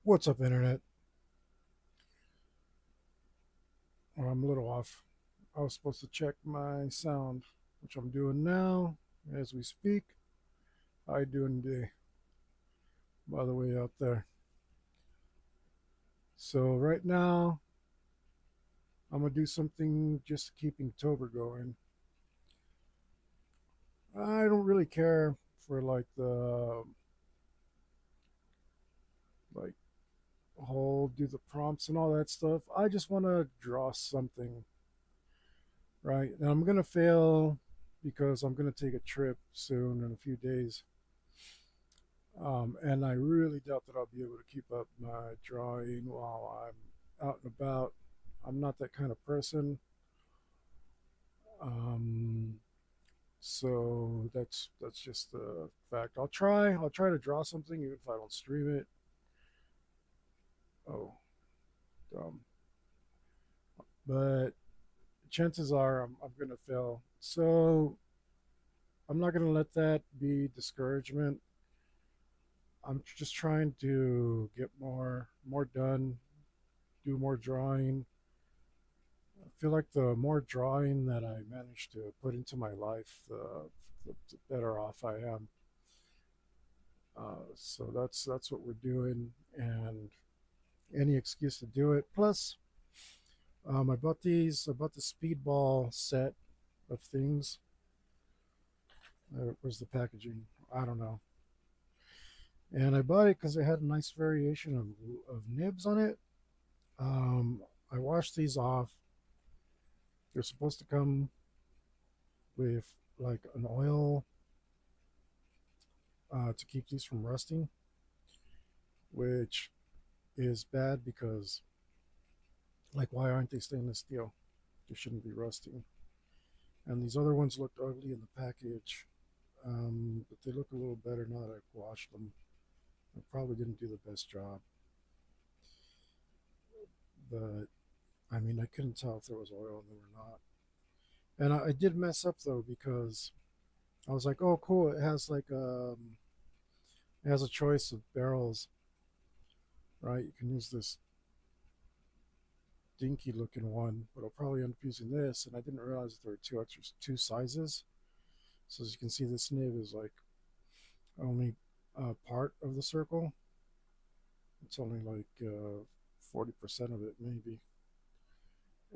What's up, Internet? Well, I'm a little off. I was supposed to check my sound, which I'm doing now as we speak. How you doing today, by the way, out there? So, right now, I'm going to do something just to keep Inktober going. I don't really care for like the like whole do the prompts and all that stuff. I just want to draw something, right? And I'm going to fail because I'm going to take a trip soon in a few days. And I really doubt that I'll be able to keep up my drawing while I'm out and about. I'm not that kind of person. Um, so that's just a fact. I'll try to draw something even if I don't stream it. Oh, dumb. But chances are I'm gonna fail. So I'm not gonna let that be discouragement. I'm just trying to get more done, do more drawing. I feel like the more drawing that I manage to put into my life, the better off I am. So that's what we're doing, and any excuse to do it. Plus, I bought the speedball set of things. Where's the packaging? I don't know. And I bought it because it had a nice variation of nibs on it. Um, I washed these off. They're supposed to come with like an oil to keep these from rusting, which is bad because, like, why aren't they stainless steel? They shouldn't be rusting. And these other ones looked ugly in the package, but they look a little better now that I've washed them. I probably didn't do the best job, but I mean, I couldn't tell if there was oil in them or not. And I did mess up though because I was like, "Oh, cool! It has a choice of barrels, right? You can use this dinky looking one, but I'll probably end up using this." And I didn't realize that there were two sizes. So as you can see, this nib is like only part of the circle. It's only like 40% of it, maybe.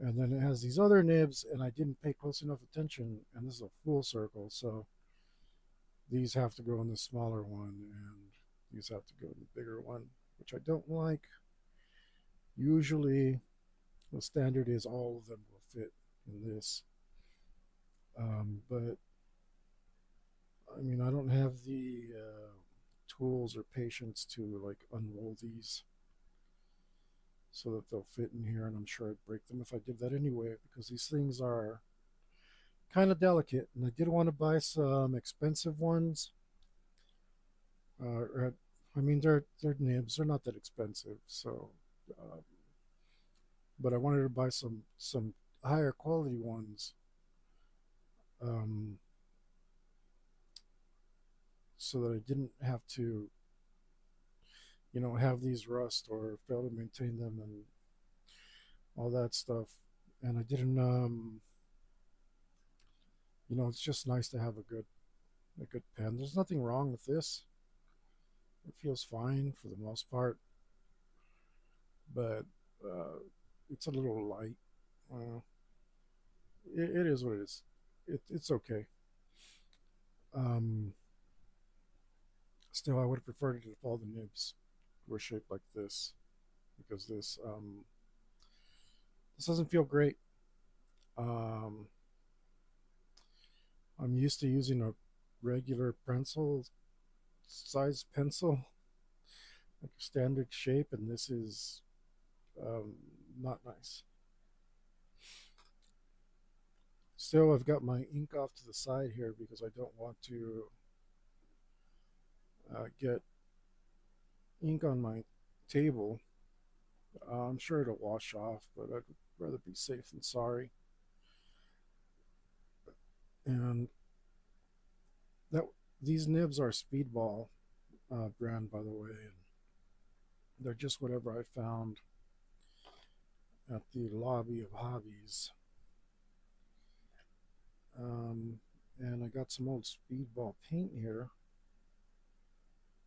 And then it has these other nibs, and I didn't pay close enough attention. And this is a full circle, so these have to go in the smaller one, and these have to go in the bigger one, which I don't like. Usually, the standard is all of them will fit in this. But I mean, I don't have the tools or patience to like unroll these so that they'll fit in here, and I'm sure I'd break them if I did that anyway because these things are kind of delicate, and I did want to buy some expensive ones. Uh, I mean, they're nibs; they're not that expensive, so. Uh, but I wanted to buy some higher quality ones, um, so that I didn't have to, have these rust or fail to maintain them and all that stuff. And I didn't, it's just nice to have a good pen. There's nothing wrong with this. It feels fine for the most part, but uh, it's a little light. Uh, it is what it is. It's okay. Um, Still, I would have preferred it if all the nibs were shaped like this because this doesn't feel great. Um, I'm used to using a regular pencil size pencil, like a standard shape, and this is um, not nice. Still, I've got my ink off to the side here because I don't want to get ink on my table. I'm sure it'll wash off, but I'd rather be safe than sorry. And that these nibs are Speedball brand, by the way. And They're just whatever I found at the lobby of hobbies. Um, and I got some old speedball paint here.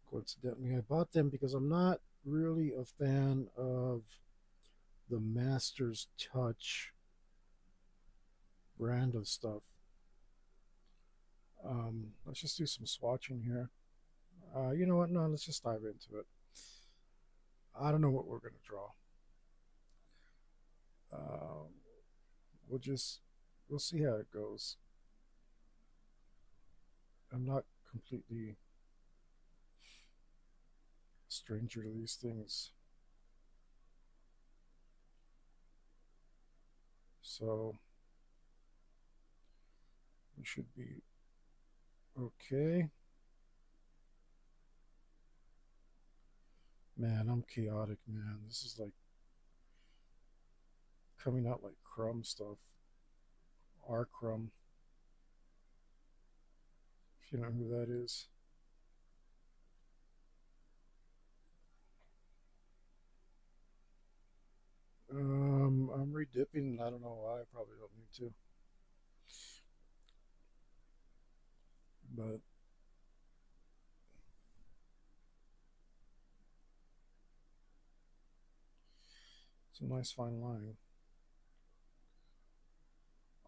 Coincidentally, I bought them because I'm not really a fan of the Master's Touch brand of stuff. Let's just do some swatching here. You know what? No, let's just dive into it. I don't know what we're going to draw. Uh, we'll just we'll see how it goes. I'm not completely stranger to these things, so we should be okay. Man, I'm chaotic, man. This is like coming out like crumb stuff. R crumb, if you know who that is. I'm redipping. I don't know why. I probably don't need to, but it's a nice fine line.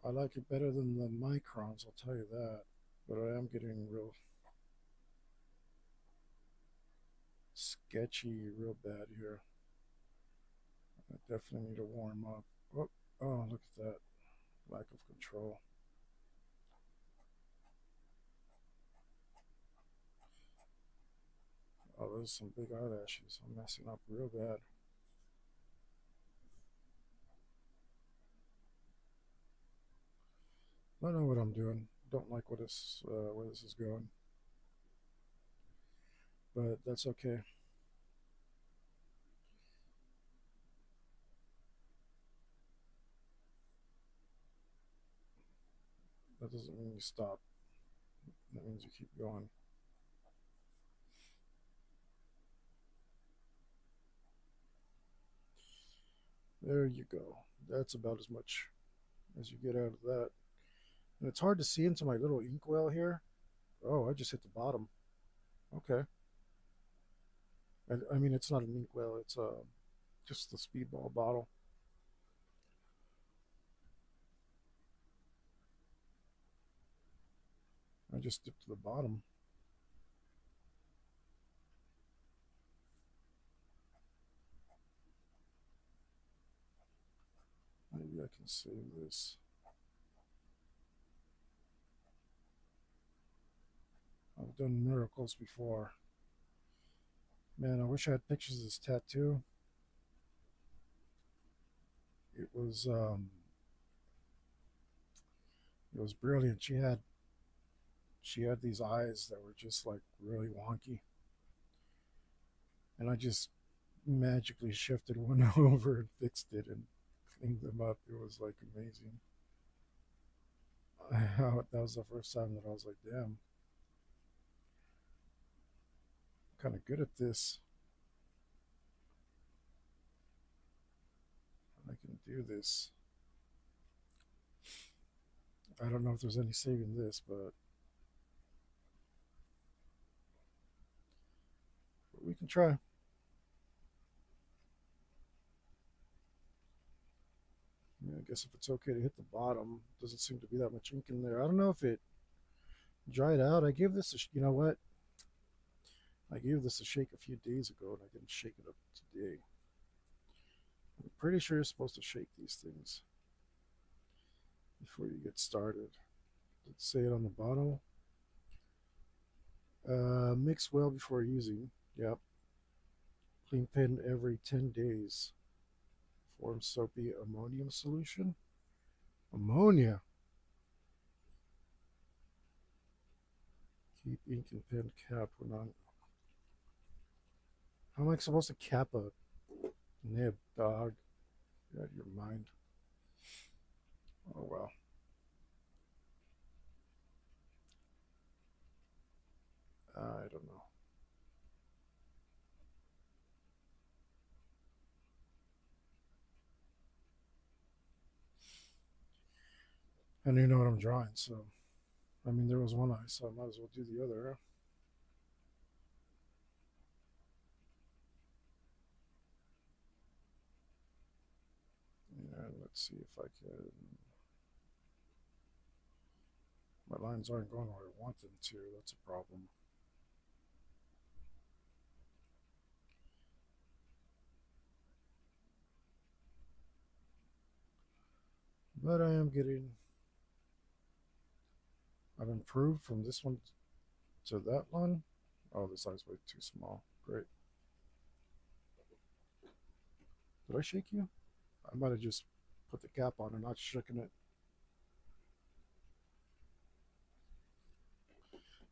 I like it better than the microns, I'll tell you that. But I am getting real sketchy, real bad here. I definitely need to warm up. Oh, oh, look at that lack of control. Oh, those are some big eyelashes. I'm messing up real bad. I don't know what I'm doing. Don't like where this is going, but that's okay. That doesn't mean you stop. That means you keep going. There you go. That's about as much as you get out of that. And it's hard to see into my little inkwell here. Oh, I just hit the bottom. Okay. I mean, it's not an inkwell. It's just the speedball bottle. I just dipped to the bottom. Maybe I can save this. I've done miracles before. Man, I wish I had pictures of this tattoo. It was um, it was brilliant. She had these eyes that were just like really wonky, and I just magically shifted one over and fixed it and cleaned them up. It was like amazing. That was the first time that I was like, damn, I'm kind of good at this. I can do this. I don't know if there's any saving this, but we can try. Yeah, I guess if it's okay to hit the bottom, doesn't seem to be that much ink in there. I don't know if it dried out. I gave this you know what? I gave this a shake a few days ago and I didn't shake it up today. I'm pretty sure you're supposed to shake these things before you get started. Did it say it on the bottle? Mix well before using. Yep. Clean pen every 10 days. Form soapy ammonium solution. Ammonia. Keep ink and pen cap when on. How am I supposed to cap a nib, dog? You're out of your mind. Oh well. I don't know. And you know what I'm drawing, so I mean there was one eye, so I might as well do the other. And let's see if I can. My lines aren't going where I want them to. That's a problem. But I am getting. I've improved from this one to that one. Oh, this eye's way too small. Great. Did I shake you? I might have just put the cap on and not shaking it.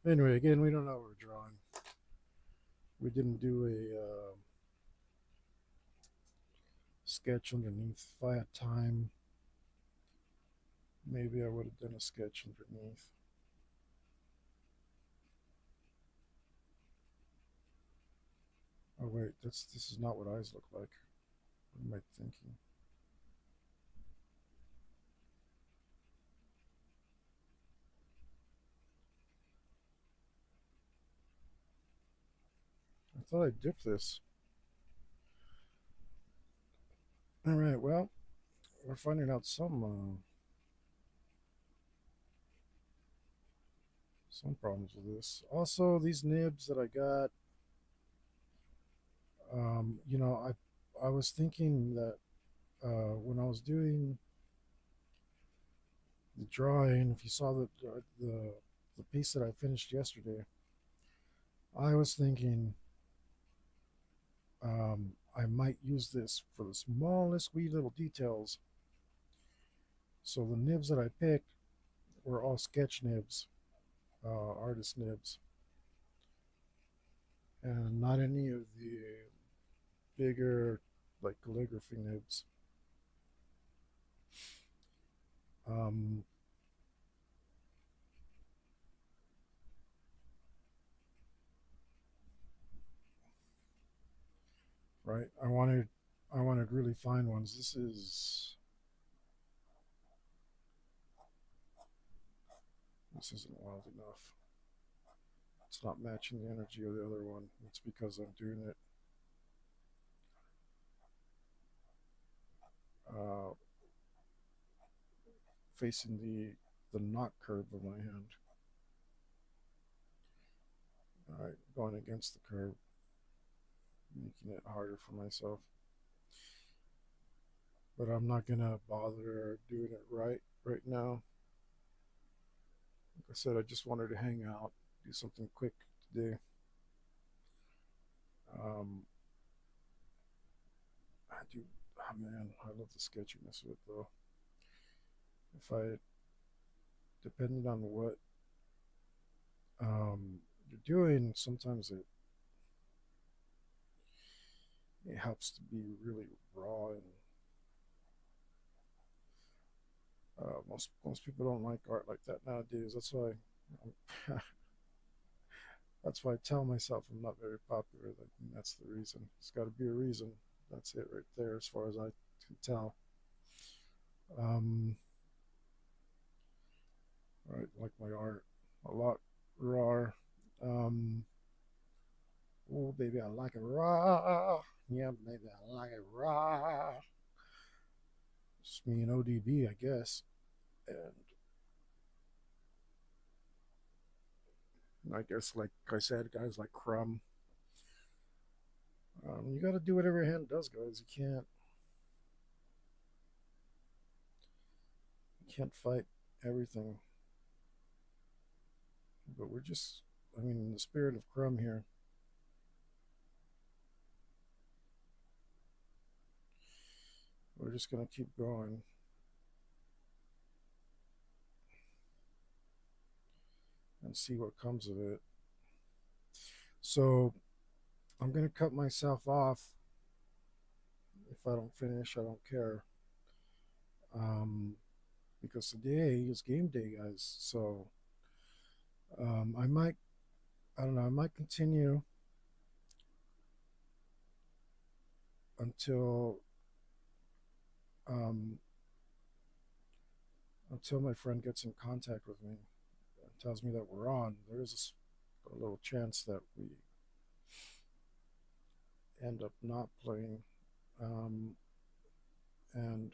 Anyway, again, we don't know what we're drawing. We didn't do a sketch underneath. If I had time, maybe I would have done a sketch underneath. Oh wait, this is not what eyes look like. What am I thinking? I thought I dipped this. All right, well, we're finding out some problems with this. Also, these nibs that I got, I was thinking that when I was doing the drawing, if you saw the piece that I finished yesterday, I was thinking I might use this for the smallest wee little details. So the nibs that I picked were all sketch nibs, artist nibs, and not any of the bigger like calligraphy nibs. Um, right? I wanted really fine ones. This isn't wild enough. It's not matching the energy of the other one. It's because I'm doing it uh, facing the knot curve of my hand. All right, going against the curve, making it harder for myself. But I'm not gonna bother doing it right now. Like I said, I just wanted to hang out, do something quick today. Um, I do. Oh man, I love the sketchiness of it though. If I depending on what you're doing, sometimes it helps to be really raw and most people don't like art like that nowadays. That's why I tell myself I'm not very popular. That's the reason. It's got to be a reason. That's it right there, as far as I can tell. Um, right, like my art a lot raw. Um, oh baby, I like it raw. Yeah, baby, I like it raw. It's me and ODB, I guess. And I guess, like I said, guys like Crumb. You got to do whatever your hand does, guys. You can't fight everything. But we're just, I mean, in the spirit of Crumb here, we're just gonna keep going and see what comes of it. So I'm gonna cut myself off if I don't finish. I don't care. Um, because today is game day, guys. So I might, I don't know, I might continue until um, until my friend gets in contact with me and tells me that we're on, there is a little chance that we end up not playing. Um, and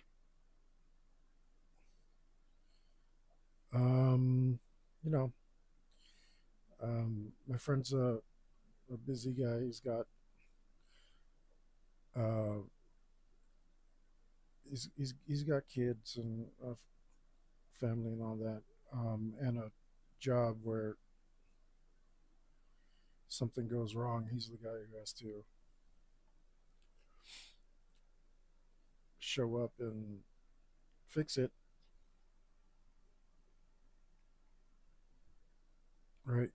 um, you know, my friend's a busy guy. Uh, he's got kids and a family and all that, and a job where something goes wrong, he's the guy who has to show up and fix it. Right?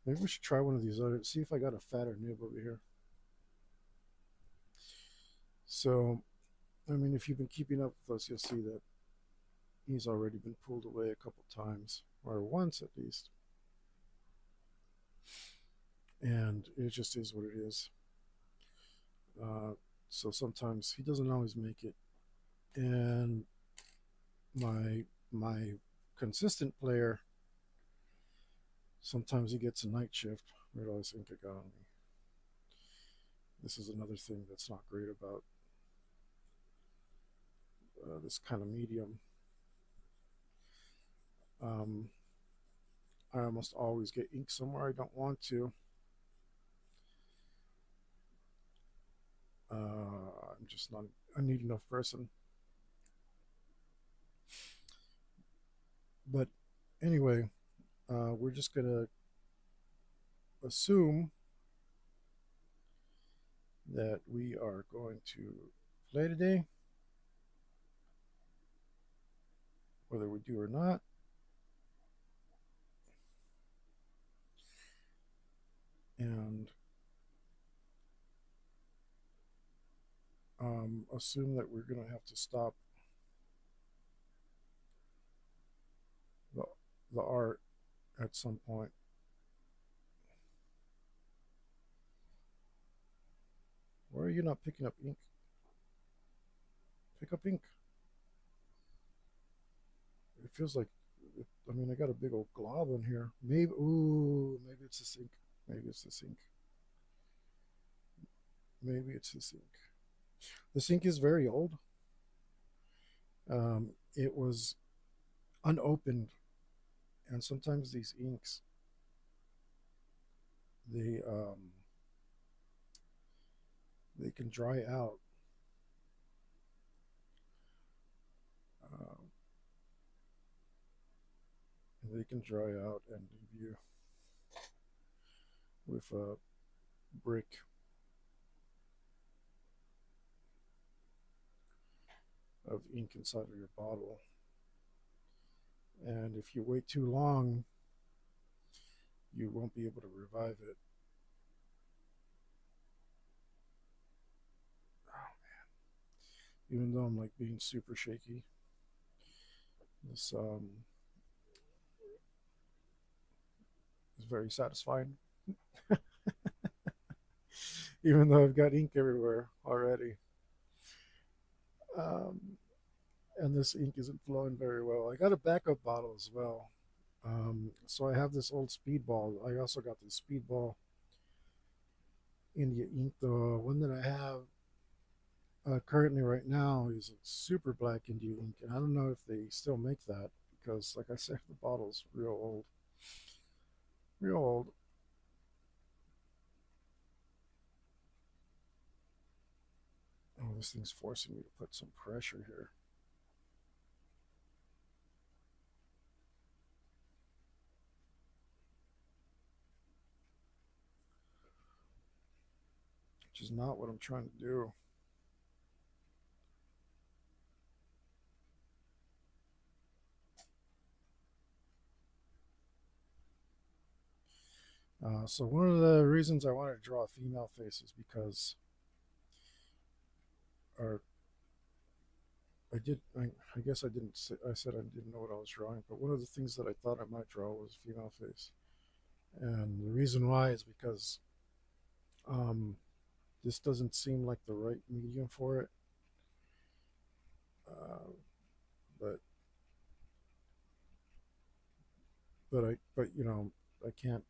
Maybe we should try one of these other. See if I got a fatter nib over here. So, I mean, if you've been keeping up with us, you'll see that he's already been pulled away a couple times, or once at least. And it just is what it is. Uh, so sometimes he doesn't always make it. And my consistent player, sometimes he gets a night shift. Where do I think it got on me? This is another thing that's not great about this kind of medium. Um, I almost always get ink somewhere I don't want to. I'm just not a neat enough person. But anyway, we're just gonna assume that we are going to play today, whether we do or not, and assume that we're gonna have to stop the the art at some point. Why are you not picking up ink? Pick up ink. It feels like, I mean, I got a big old glob on here. Maybe, ooh, maybe it's the sink. Maybe it's the sink. Maybe it's the sink. The sink is very old. It was unopened, and sometimes these inks they they can dry out. Uh, they can dry out and leave you with a brick of ink inside of your bottle. And if you wait too long, you won't be able to revive it. Even though I'm like being super shaky, this is very satisfying. Even though I've got ink everywhere already. Um, and this ink isn't flowing very well. I got a backup bottle as well. So I have this old speedball. I also got this speedball India ink. The one that I have currently right now is a super black India ink, and I don't know if they still make that because, like I said, the bottle's real old, real old. Oh, this thing's forcing me to put some pressure here. Which is not what I'm trying to do. So one of the reasons I wanted to draw a female face is because, or I did, I guess I didn't say, I said I didn't know what I was drawing, but one of the things that I thought I might draw was a female face. And the reason why is because um, this doesn't seem like the right medium for it. Uh, but but you know, I can't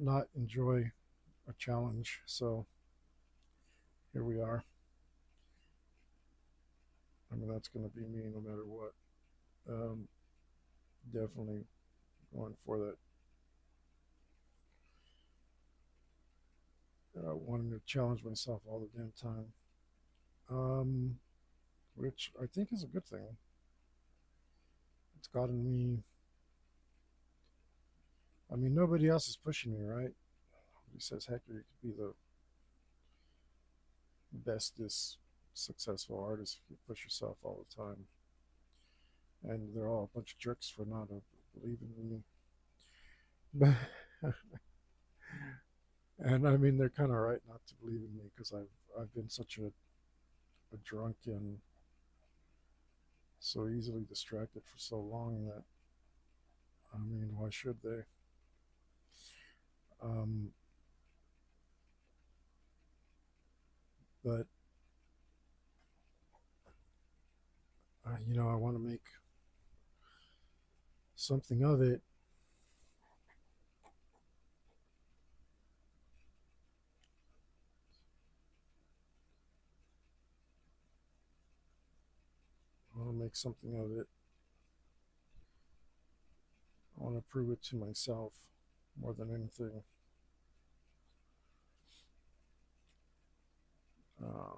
not enjoy a challenge. So here we are. I mean, that's going to be me no matter what. Um, Definitely going for that. Wanting to challenge myself all the damn time, um, which I think is a good thing. It's gotten me. I mean, nobody else is pushing me, right? He says, Hector, you could be the bestest successful artist if you push yourself all the time. And they're all a bunch of jerks for not believing in me. But and I mean, they're kind of right not to believe in me because I've been such a drunk and so easily distracted for so long that I mean, why should they? Um, but you know, I want to make something of it. I want to make something of it. I want to prove it to myself more than anything. Uh,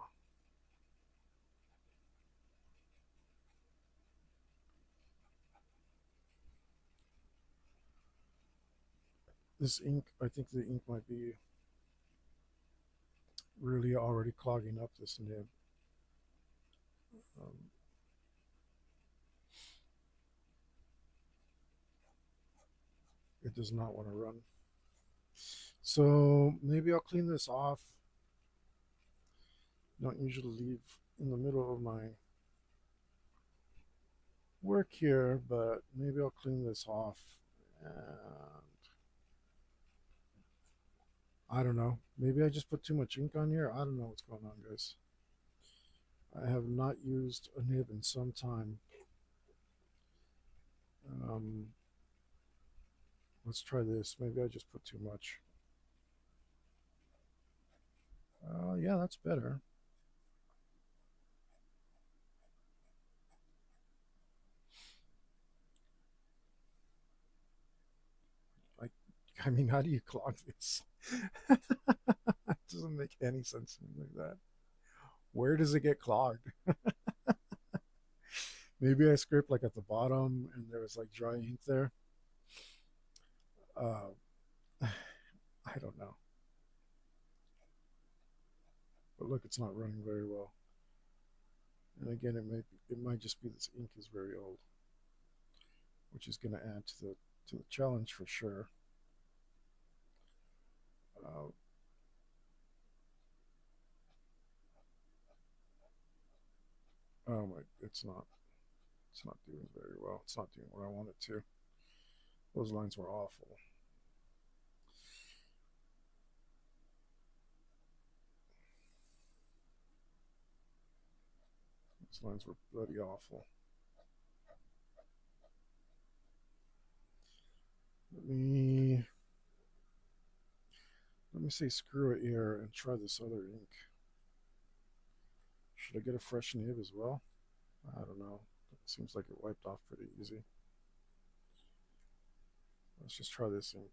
this ink, I think the ink might be really already clogging up this nib. Um, it does not want to run. So maybe I'll clean this off. Don't usually leave in the middle of my work here, but maybe I'll clean this off. And I don't know. Maybe I just put too much ink on here. I don't know what's going on, guys. I have not used a nib in some time. Um, let's try this. Maybe I just put too much. Yeah, that's better. I, I mean, how do you clog this? It doesn't make any sense to me like that. Where does it get clogged? Maybe I script like at the bottom and there was like dry ink there. Uh, I don't know. But look, it's not running very well. And again, it might just be this ink is very old, which is going to add to the challenge for sure. Uh, oh my, it's not doing very well. It's not doing what I want it to. Those lines were awful. Those lines were bloody awful. Let me say screw it here and try this other ink. Should I get a fresh nib as well? I don't know. It seems like it wiped off pretty easy. Let's just try this ink.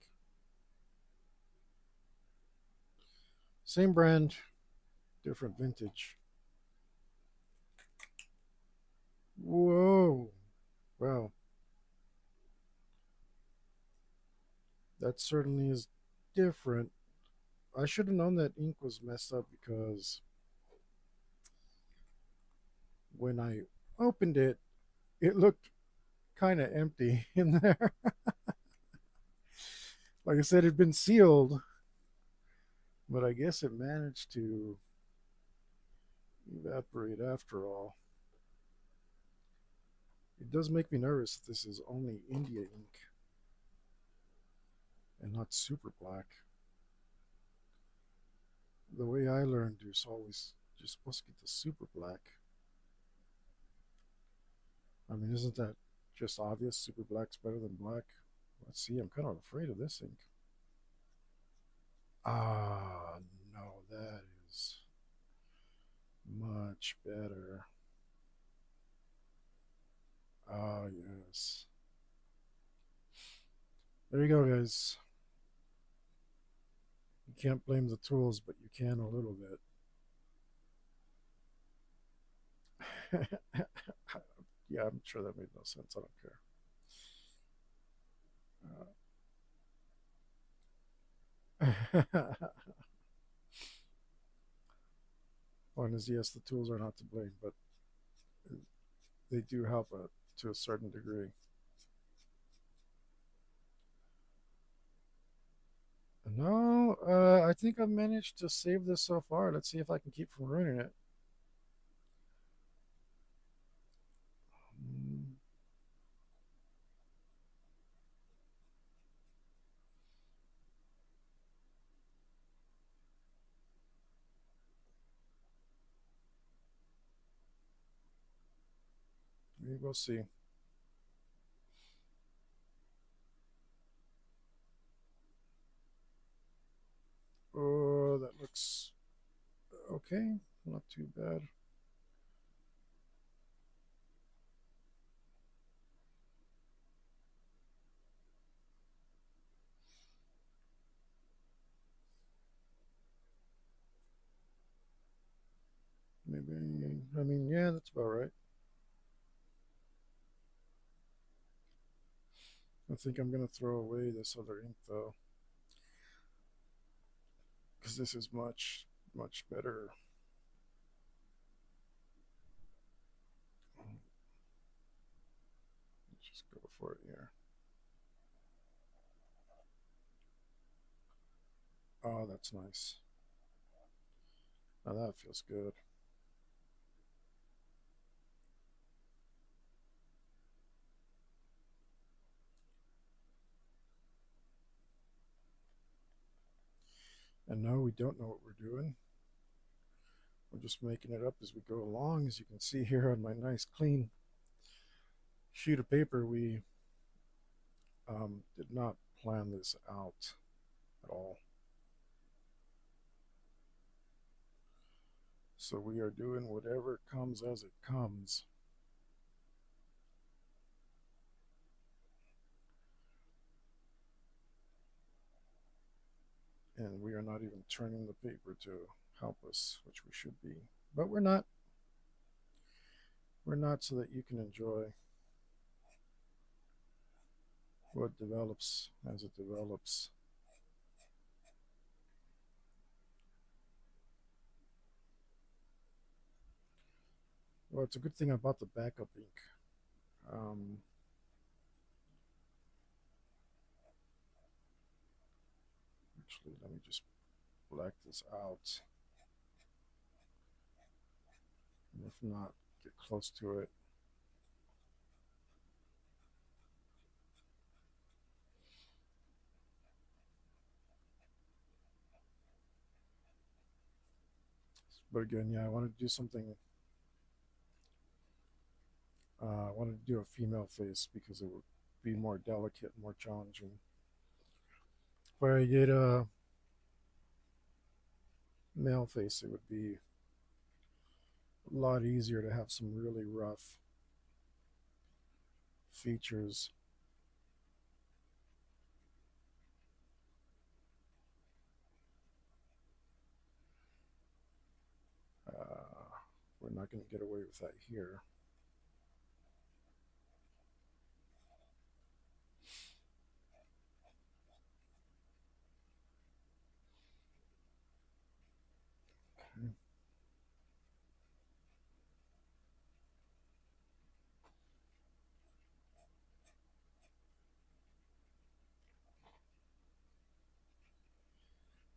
Same brand, different vintage. Whoa. Well, that certainly is different. I should have known that ink was messed up because when I opened it, it looked kind of empty in there. Like I said, it had been sealed, but I guess it managed to evaporate after all. It does make me nervous that this is only India ink and not super black. The way I learned, you're always supposed to get the super black. I mean, isn't that just obvious? Super black's better than black. Let's see. I'm kind of afraid of this ink. Ah, no, that is much better. Ah, yes. There you go, guys. You can't blame the tools, but you can a little bit. Yeah, I'm sure that made no sense. I don't care. Point is, yes, the tools are not to blame, but they do help to a certain degree. No, I think I've managed to save this so far. Let's see if I can keep from ruining it. Mm, we will see. Oh, that looks okay. Not too bad. Maybe, I mean, yeah, that's about right. I think I'm going to throw away this other ink, though, because this is much, much better. Let's just go for it here. Oh, that's nice. Now that feels good. And no, we don't know what we're doing. We're just making it up as we go along. As you can see here on my nice clean sheet of paper, we did not plan this out at all. So we are doing whatever comes as it comes. And we are not even turning the paper to help us, which we should be. But we're not. We're not, so that you can enjoy what develops as it develops. Well, it's a good thing I bought the backup ink. Um, Actually, let me just black this out. And if not, get close to it. But again, yeah, I wanted to do something. I wanted to do a female face because it would be more delicate, more challenging. Where I did a male face, it would be a lot easier to have some really rough features. Uh, we're not going to get away with that here. Okay.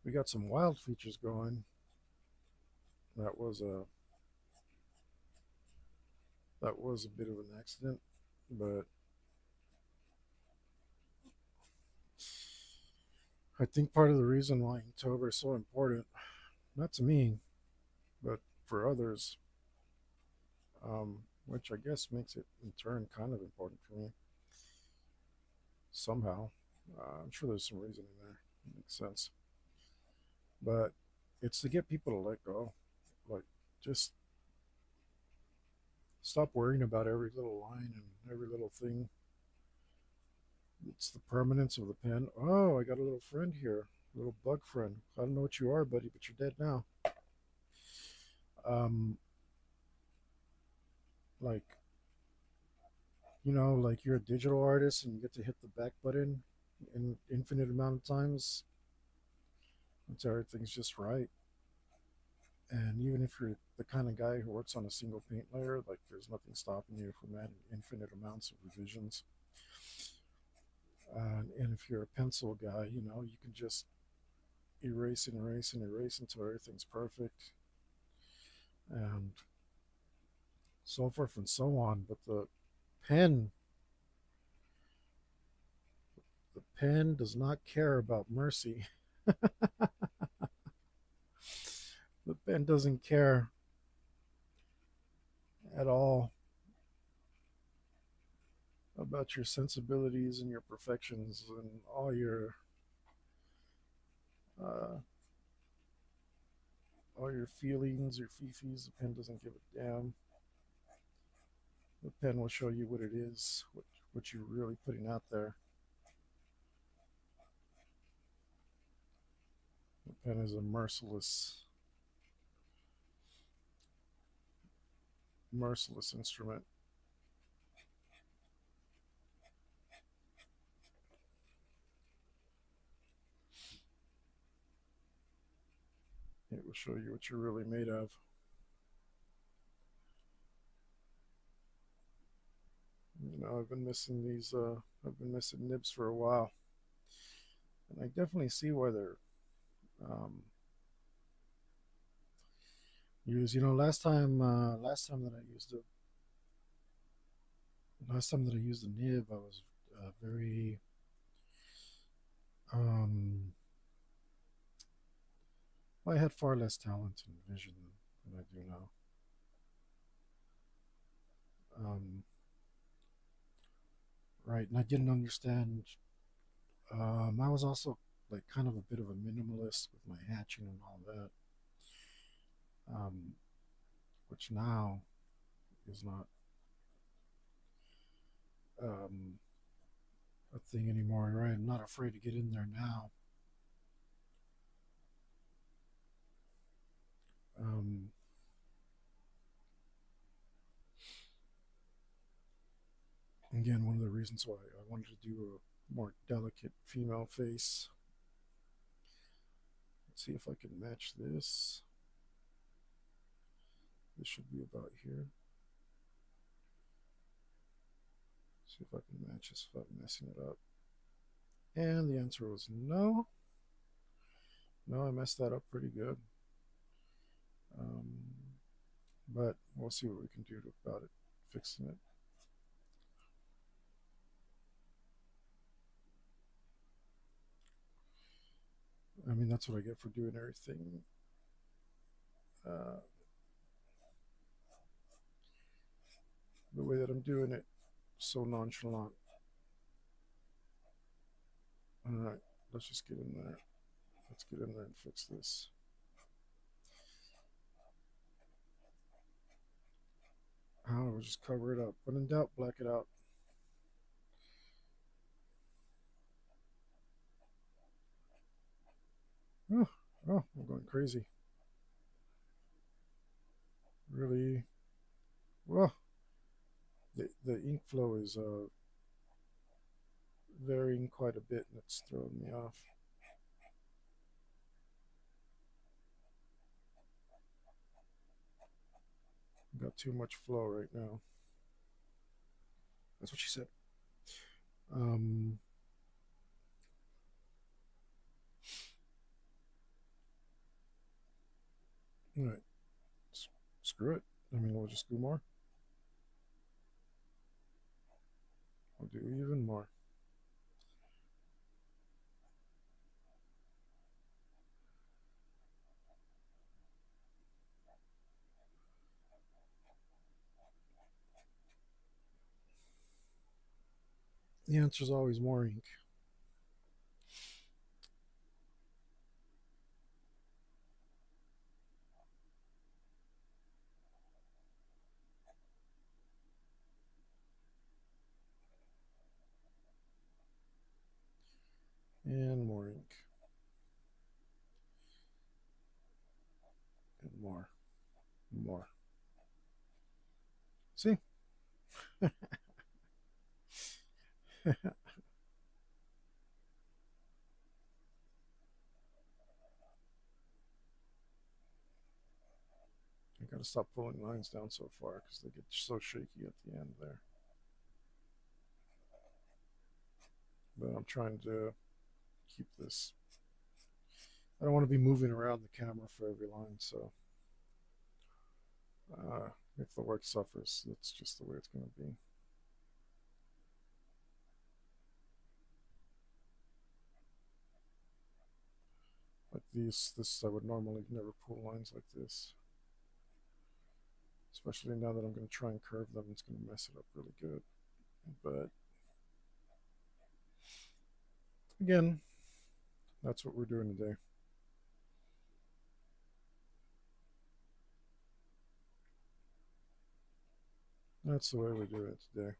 We got some wild features going. That was a that was a bit of an accident, but I think part of the reason why Inktober is so important, not to me, but for others, which I guess makes it in turn kind of important for me somehow. I'm sure there's some reason in there. It makes sense. But it's to get people to let go. Like, just stop worrying about every little line and every little thing. It's the permanence of the pen. Oh, I got a little friend here, a little bug friend. I don't know what you are, buddy, but you're dead now. Um, like, like you're a digital artist and you get to hit the back button an infinite amount of times until everything's just right. And even if you're the kind of guy who works on a single paint layer, like there's nothing stopping you from adding infinite amounts of revisions. And if you're a pencil guy, you can just erase and erase and erase until everything's perfect, and so forth and so on. But pen, the pen does not care about mercy. The pen doesn't care at all about your sensibilities and your perfections and uh, all your feelings, your fifis. The pen doesn't give a damn. The pen will show you what it is, what you're really putting out there. The pen is a merciless instrument. It will show you what you're really made of. I've been missing these. I've been missing nibs for a while, and I definitely see why they're um, used. Last time that I used the nib, I was very um, well, I had far less talent and vision than I do now. Um, right, and I didn't understand. I was also like kind of a bit of a minimalist with my hatching and all that, um, which now is not um, a thing anymore. Right, I'm not afraid to get in there now. Um, Again, one of the reasons why I wanted to do a more delicate female face. Let's see if I can match this. This should be about here. See if I can match this without messing it up. And the answer was no. No, I messed that up pretty good. Um, but we'll see what we can do about it, fixing it. I mean, that's what I get for doing everything uh, the way that I'm doing it, so nonchalant. All right, let's just get in there. Let's get in there and fix this. How? We'll just cover it up. When in doubt, black it out. Oh, oh, I'm going crazy. Really? Well, the ink flow is varying quite a bit, and it's throwing me off. I've got too much flow right now. That's what she said. Um, all right, screw it. I mean, we'll just do more. We'll do even more. The answer is always more ink. And more ink. And more. And more. See? I gotta stop pulling lines down so far because they get so shaky at the end there. But I'm trying to keep this. I don't want to be moving around the camera for every line, so if the work suffers, that's just the way it's going to be. Like this I would normally never pull lines like this, especially now that I'm going to try and curve them. It's going to mess it up really good. But again, that's what we're doing today. That's the way we do it today.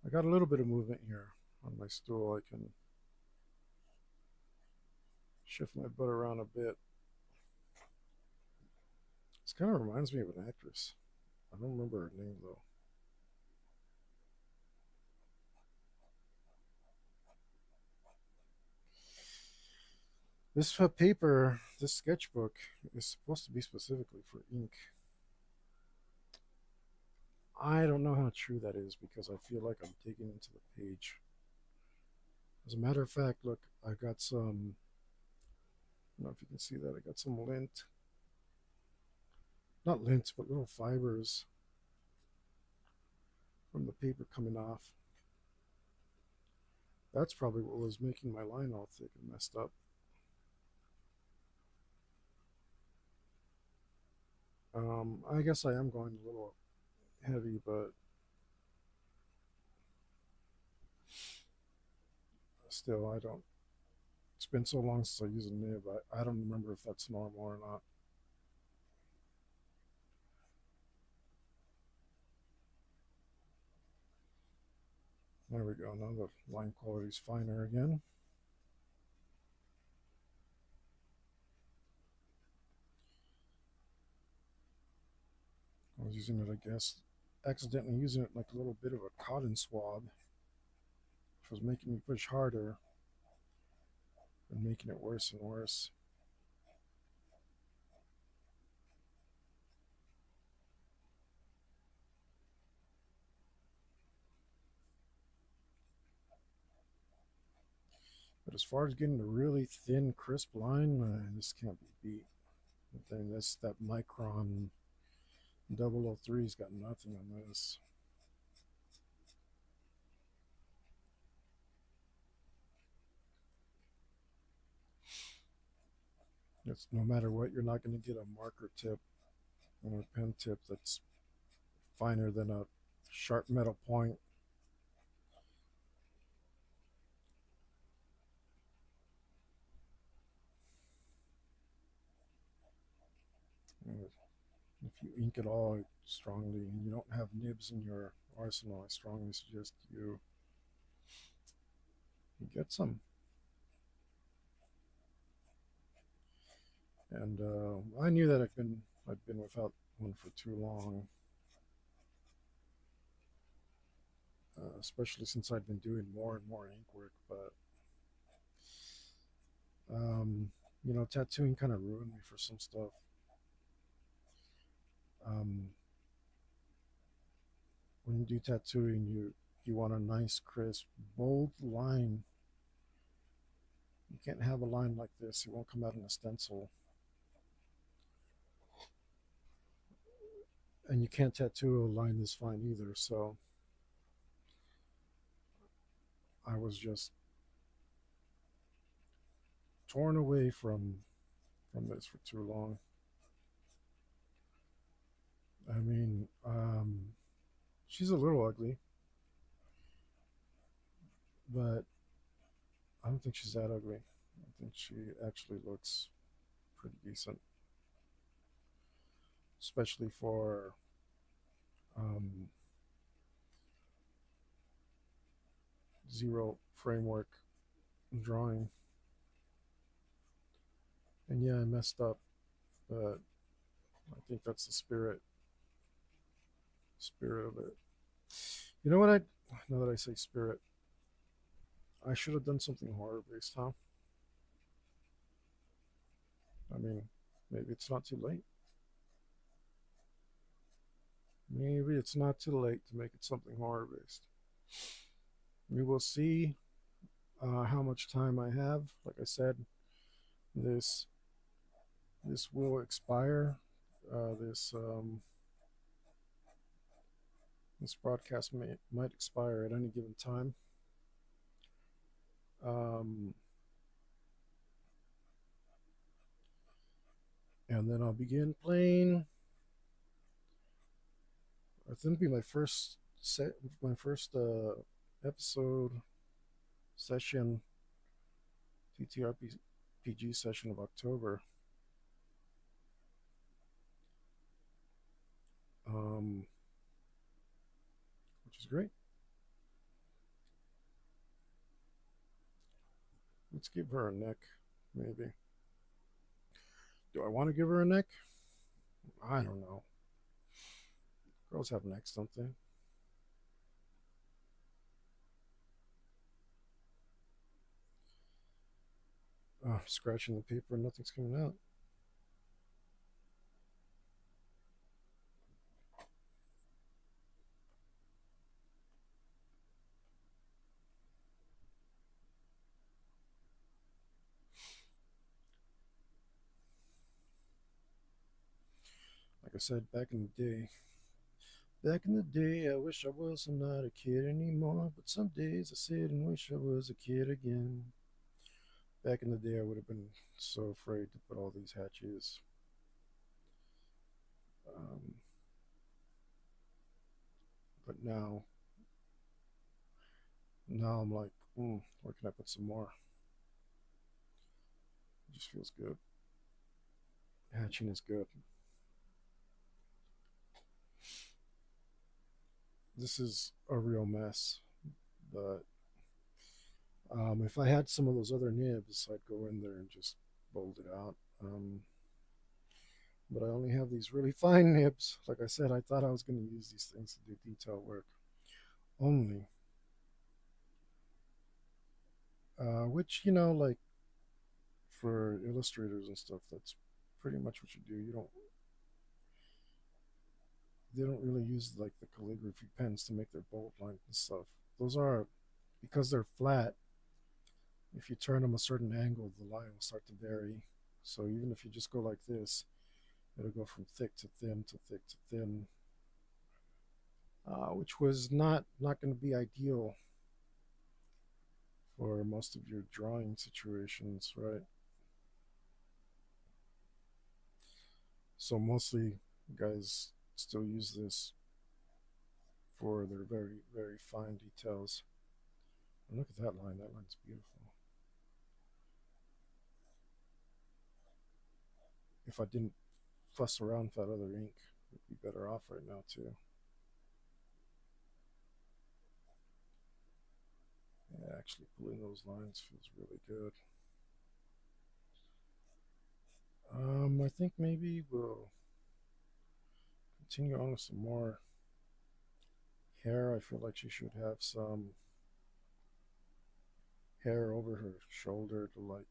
I got a little bit of movement here on my stool. I can shift my butt around a bit. This kind of reminds me of an actress. I don't remember her name though. This paper, this sketchbook, is supposed to be specifically for ink. I don't know how true that is because I feel like I'm digging into the page. As a matter of fact, look, I got some. I don't know if you can see that. I got some lint, not lint, but little fibers from the paper coming off. That's probably what was making my line all thick and messed up. I guess I am going a little heavy, but still, I don't. It's been so long since I used a nib. I don't remember if that's normal or not. There we go. Now the line quality is finer again. I was using it, I guess, accidentally using it like a little bit of a cotton swab, which was making me push harder and making it worse and worse. But as far as getting a really thin, crisp line, this can't be beat. But then that Micron 003's got nothing on this. It's no matter what, you're not going to get a marker tip or a pen tip that's finer than a sharp metal point. If you ink it all strongly and you don't have nibs in your arsenal, I strongly suggest you get some. And I knew that I'd been without one for too long, especially since I'd been doing more and more ink work. But um, tattooing kind of ruined me for some stuff. Um, when you do tattooing, you want a nice, crisp, bold line. You can't have a line like this; it won't come out in a stencil. And you can't tattoo a line this fine either. So I was just torn away from this for too long. I mean, she's a little ugly. but I don't think she's that ugly. I think she actually looks pretty decent, especially for um, zero framework drawing. And yeah, I messed up, but I think that's the spirit of it. You know what? I Now that I say spirit, I should have done something horror based, huh? I mean, maybe it's not too late. Maybe it's not too late to make it something horror based. We will see how much time I have. Like I said, this this will expire. This broadcast might expire at any given time. Um, and then I'll begin playing. I think it'll be my first episode session, TTRPG session of October, um, which is great. Let's give her a neck, maybe. Do I want to give her a neck? I don't know. Girls have necks, don't they? Oh, scratching the paper and nothing's coming out. Like I said, back in the day, I wish I was not a kid anymore. But some days I sit and wish I was a kid again. Back in the day, I would have been so afraid to put all these hatches. Um, but now I'm like, where can I put some more? It just feels good. Hatching is good. This is a real mess, but if I had some of those other nibs, I'd go in there and just bolt it out. But I only have these really fine nibs. Like I said, I thought I was going to use these things to do detail work only, which, like for illustrators and stuff, that's pretty much what you do. They don't really use like the calligraphy pens to make their bold lines and stuff. Those are because they're flat. If you turn them a certain angle, the line will start to vary. So even if you just go like this, it'll go from thick to thin to thick to thin, which was not going to be ideal for most of your drawing situations, right? So mostly guys still use this for their very very fine details. And look at that line. That line's beautiful. If I didn't fuss around with that other ink, would be better off right now too. Yeah, actually pulling those lines feels really good. I think maybe we'll continue on with some more hair. I feel like she should have some hair over her shoulder to like,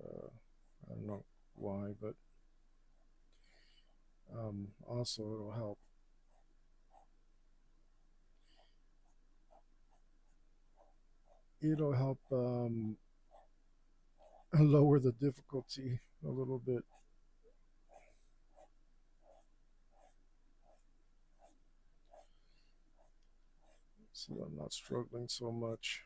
I don't know why, but also it'll help lower the difficulty a little bit, so I'm not struggling so much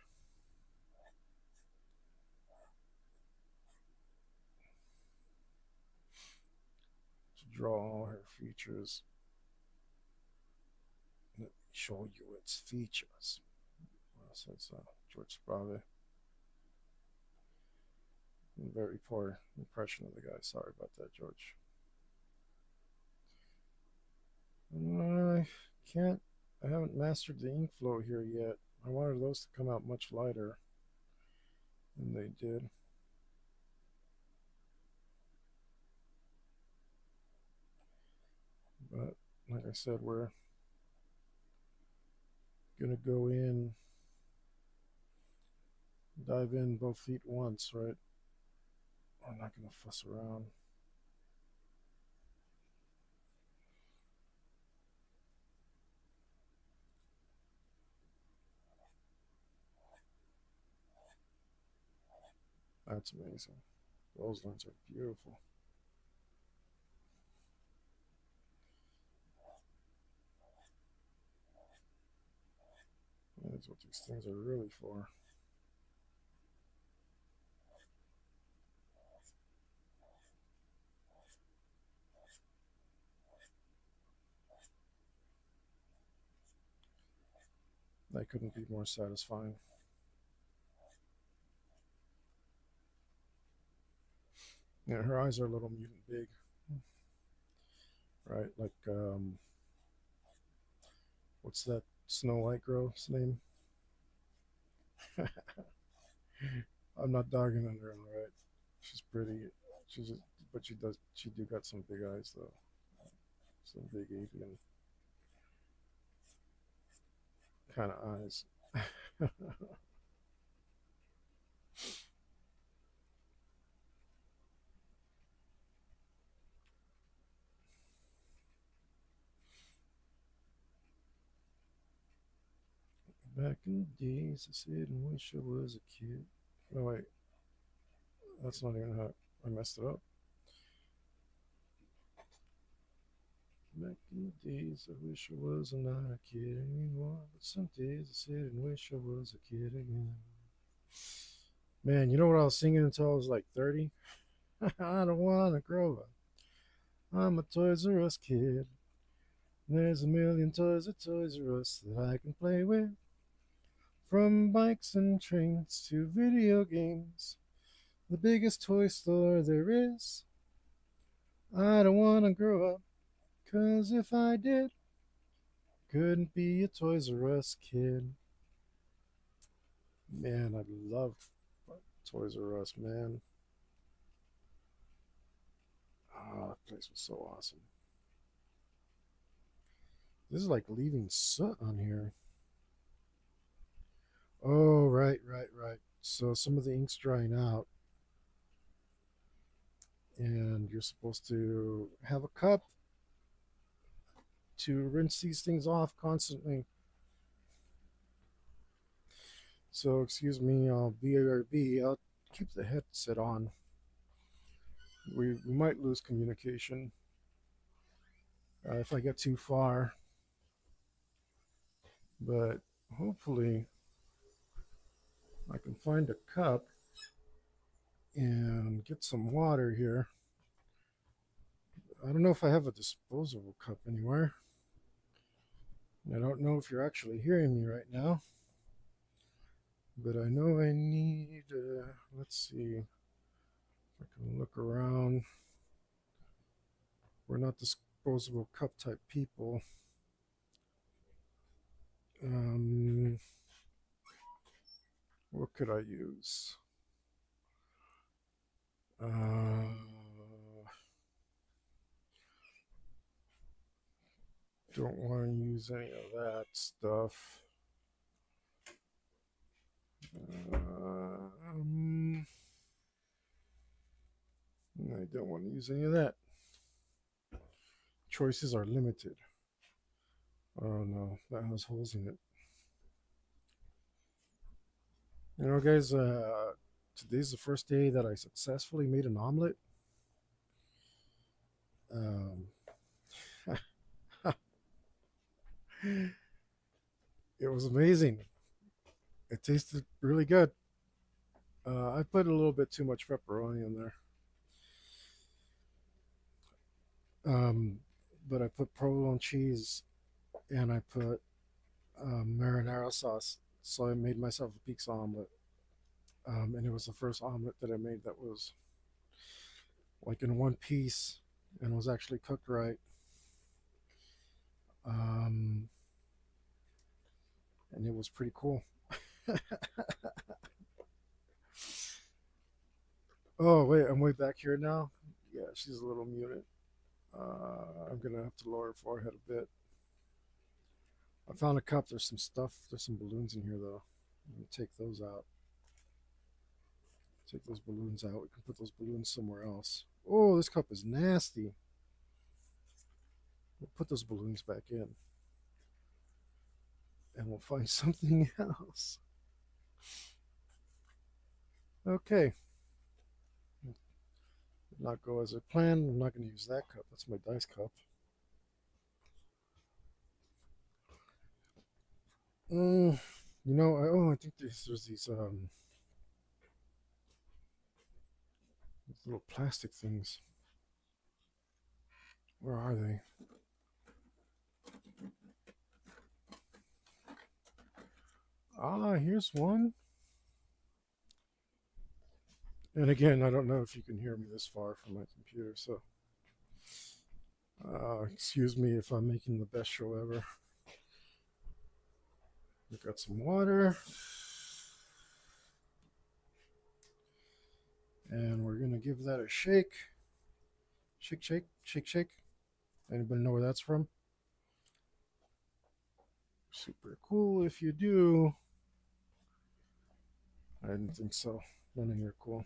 to draw all her features. Let me show you its features. Well, since George probably. Very poor impression of the guy. Sorry about that, George. I can't. I haven't mastered the ink flow here yet. I wanted those to come out much lighter than they did. But like I said, we're gonna go in, dive in both feet once, right? I'm not gonna fuss around. That's amazing. Those lines are beautiful. That's what these things are really for. That couldn't be more satisfying. Yeah, her eyes are a little mutant big, right? Like, what's that Snow White girl's name? I'm not dogging on her, all right? She's pretty. She's just, but she does. She do got some big eyes though. Some big avian kind of eyes. Back in the days, I sit and wish I was a kid. No wait, that's not even how I messed it up. Back in the days, I wish I was not a kid anymore. But some days I sit and wish I was a kid again. Man, you know what I was singing until I was like 30? I don't want to grow up. I'm a Toys R Us kid. There's a million toys at Toys R Us that I can play with. From bikes and trains to video games. The biggest toy store there is. I don't want to grow up, 'cause if I did, couldn't be a Toys R Us kid. Man, I loved Toys R Us, man. Ah, that place was so awesome. This is like leaving soot on here. Oh, right, right, right. So some of the ink's drying out, and you're supposed to have a cup to rinse these things off constantly. So, excuse me, BRB, I'll keep the headset on. We might lose communication if I get too far, but hopefully I can find a cup and get some water here. I don't know if I have a disposable cup anywhere. I don't know if you're actually hearing me right now, but I know I need, let's see, if I can look around. We're not disposable cup type people. Um, what could I use? Uh, don't want to use any of that stuff. Um, I don't want to use any of that. Choices are limited. Oh no, that has holes in it. You know, guys, today's the first day that I successfully made an omelet. Um, it was amazing. It tasted really good. I put a little bit too much pepperoni in there. Um, but I put provolone cheese and I put marinara sauce. So I made myself a pizza omelet, and it was the first omelet that I made that was like in one piece and was actually cooked right. Um, and it was pretty cool. Oh wait, I'm way back here now. Yeah, she's a little muted. I'm gonna have to lower her forehead a bit. I found a cup. There's some stuff. There's some balloons in here though. I'm gonna take those out. Take those balloons out. We can put those balloons somewhere else. Oh, this cup is nasty. We'll put those balloons back in, and we'll find something else. Okay. Did not go as I planned. I'm not going to use that cup. That's my dice cup. Mm, I think there's these little plastic things. Where are they? Ah, here's one. And again, I don't know if you can hear me this far from my computer, so excuse me if I'm making the best show ever. We got some water, and we're gonna give that a shake. Shake, shake, shake, shake. Anybody know where that's from? Super cool if you do. I didn't think so. None of you are cool.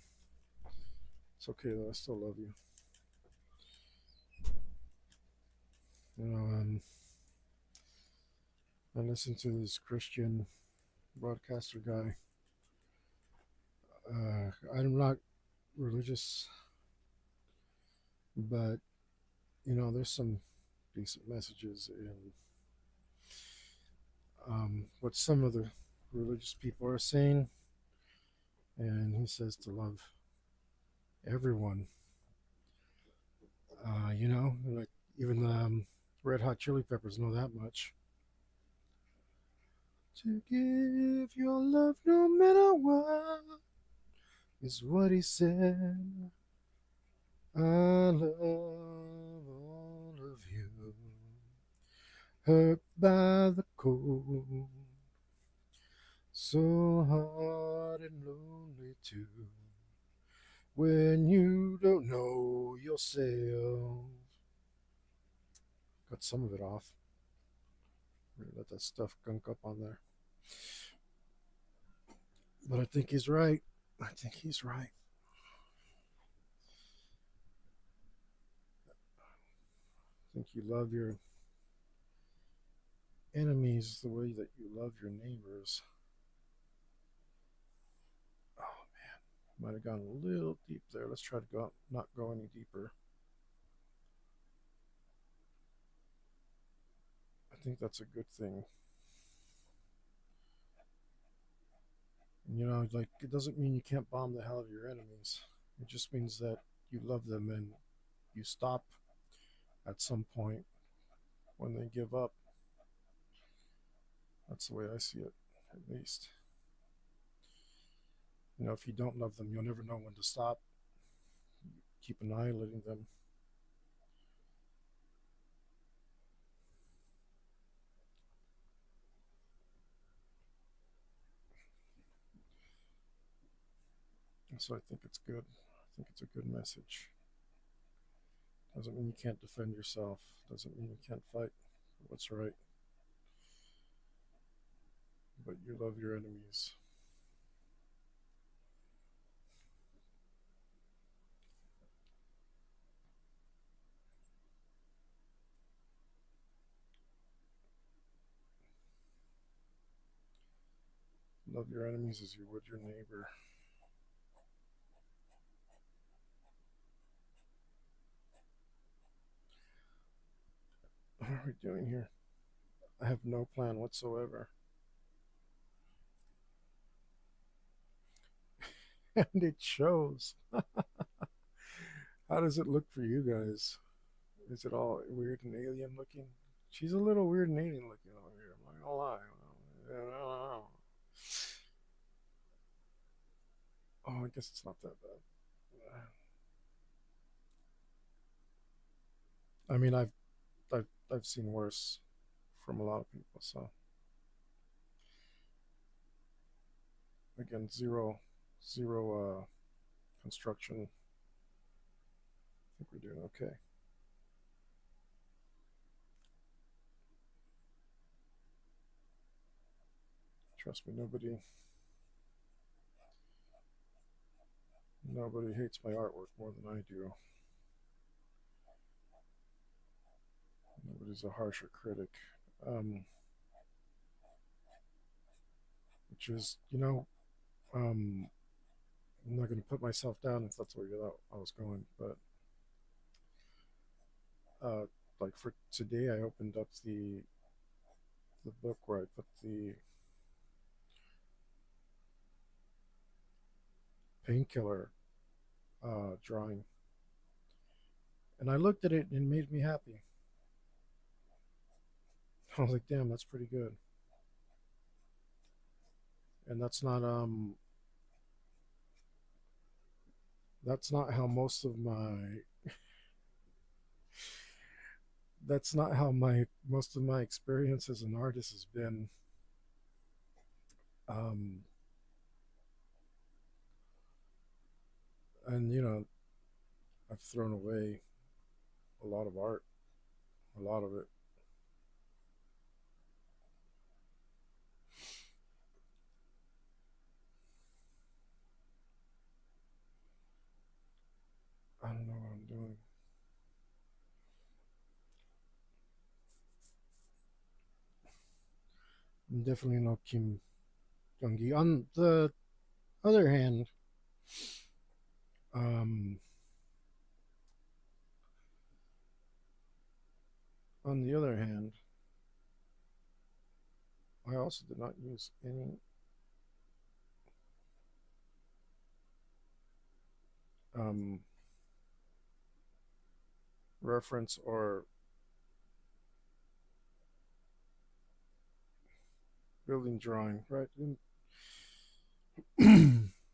It's okay though. I still love you. You know, I listened to this Christian broadcaster guy. I'm not religious, but there's some decent messages in what some of the religious people are saying, and he says to love everyone. Like even the Red Hot Chili Peppers know that much. To give your love no matter what is what he said. I love all of you, hurt by the cold, so hard and lonely too. When you don't know yourself. Got some of it off. Let that stuff gunk up on there. But I think he's right. I think he's right. I think you love your enemies the way that you love your neighbors. Oh man, might have gone a little deep there. Let's try to not go any deeper. I think that's a good thing. Like it doesn't mean you can't bomb the hell out of your enemies. It just means that you love them and you stop at some point when they give up. That's the way I see it, at least. If you don't love them, you'll never know when to stop. Keep annihilating them. So I think it's good. I think it's a good message. Doesn't mean you can't defend yourself. Doesn't mean you can't fight for what's right. But you love your enemies. Love your enemies as you would your neighbor. What are we doing here? I have no plan whatsoever. And it shows. How does it look for you guys? Is it all weird and alien looking? She's a little weird and alien looking over here. I'm not gonna lie. guess it's not that bad. I mean, I've seen worse from a lot of people. So again, zero construction. I think we're doing okay. Trust me, nobody hates my artwork more than I do. Nobody's a harsher critic. Um, which is, I'm not going to put myself down if that's where you thought I was going, but uh, like for today, I opened up the book where I put the painkiller drawing, and I looked at it and it made me happy. I was like, damn, that's pretty good. And that's not how most of my experience as an artist has been. Um, and I've thrown away a lot of art, a lot of it. I don't know what I'm doing. I'm definitely no Kim Jong-gi. On the other hand, um, on the other hand, I also did not use any um, reference or building drawing, right?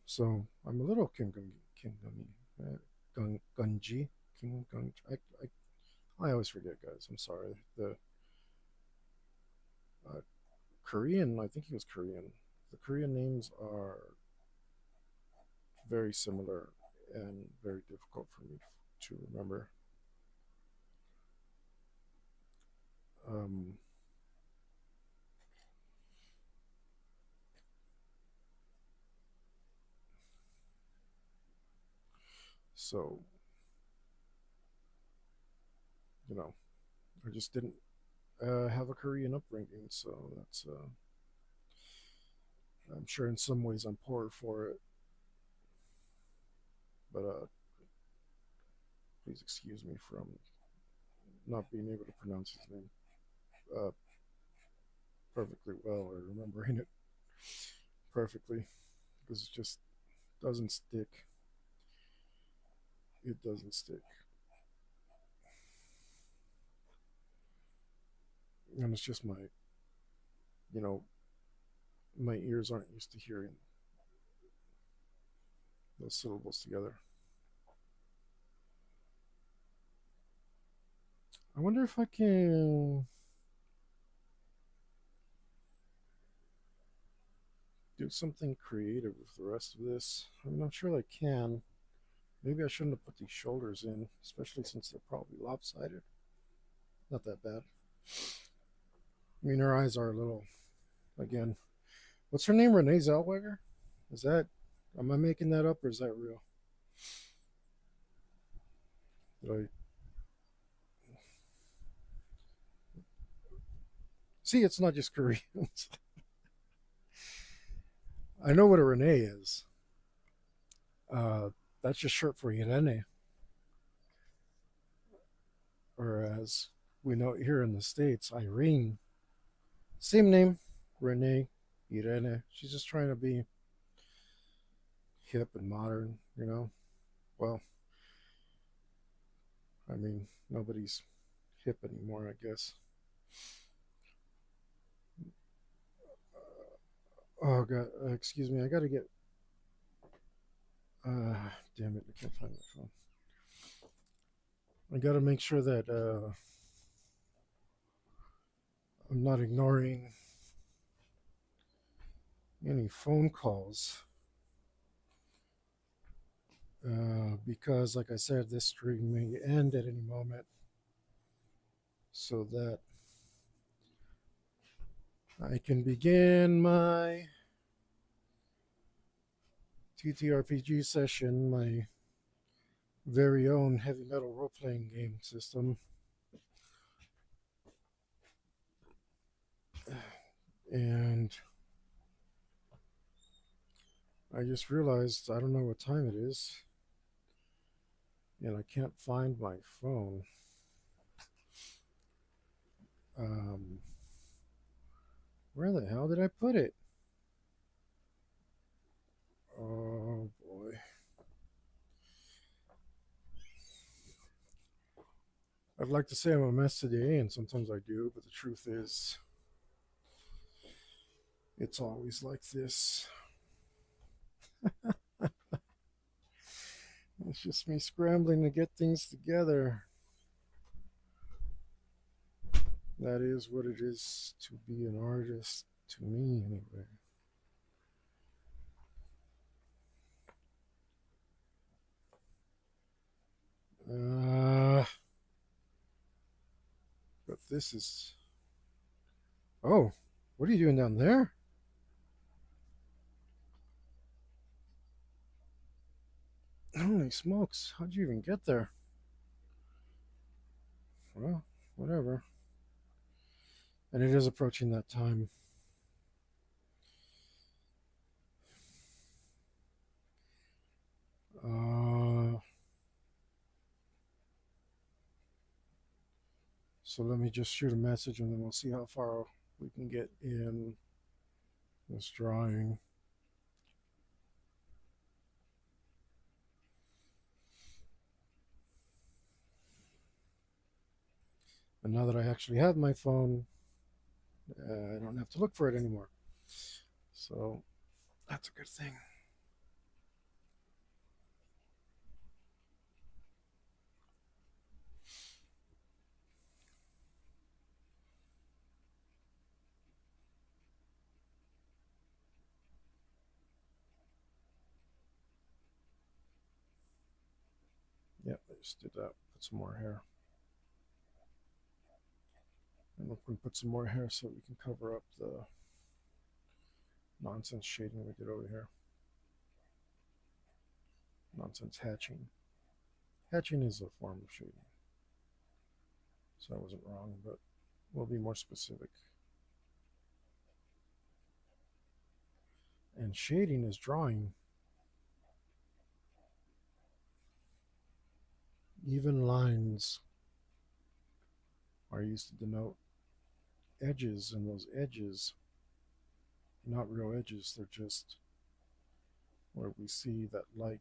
So I'm a little Kim Gunji, Kim Gun. I always forget, guys. I'm sorry. The uh, Korean, I think he was Korean. The Korean names are very similar and very difficult for me to remember. Um, so you know, I just didn't have a Korean upbringing, so that's I'm sure in some ways I'm poor for it, but please excuse me from not being able to pronounce his name uh, perfectly well or remembering it perfectly because it just doesn't stick. It doesn't stick, and it's just you know, my ears aren't used to hearing those syllables together. I wonder if I can do something creative with the rest of this. I mean, I'm sure I can. Maybe I shouldn't have put these shoulders in, especially since they're probably lopsided. Not that bad. I mean, her eyes are a little, again. What's her name? Renee Zellweger? Is that, am I making that up or is that real? Did I see? It's not just Koreans. I know what a Renee is. Uh, that's just short for Irene, or as we know it here in the States, Irene. Same name, Renee, Irene. She's just trying to be hip and modern, you know? Well, I mean, nobody's hip anymore, I guess. Oh, God, excuse me. I got to get Damn it, I can't find my phone. I gotta make sure that I'm not ignoring any phone calls. Because, like I said, this stream may end at any moment, so that I can begin my TTRPG session, my very own heavy metal role playing game system. And I just realized I don't know what time it is, and I can't find my phone. Um, where the hell did I put it? Oh boy. I'd like to say I'm a mess today, and sometimes I do, but the truth is, it's always like this. It's just me scrambling to get things together. That is what it is to be an artist, to me, anyway. But this is. Oh, what are you doing down there? Holy smokes, how'd you even get there? Well, whatever. And it is approaching that time. So let me just shoot a message and then we'll see how far we can get in this drawing. And now that I actually have my phone, I don't have to look for it anymore. So that's a good thing. Yep, I just did that. Put some more hair. And we can put some more hair so we can cover up the nonsense shading we did over here. Nonsense hatching. Hatching is a form of shading. So I wasn't wrong, but we'll be more specific. And shading is drawing. Even lines are used to denote edges, and those edges, not real edges, they're just where we see that light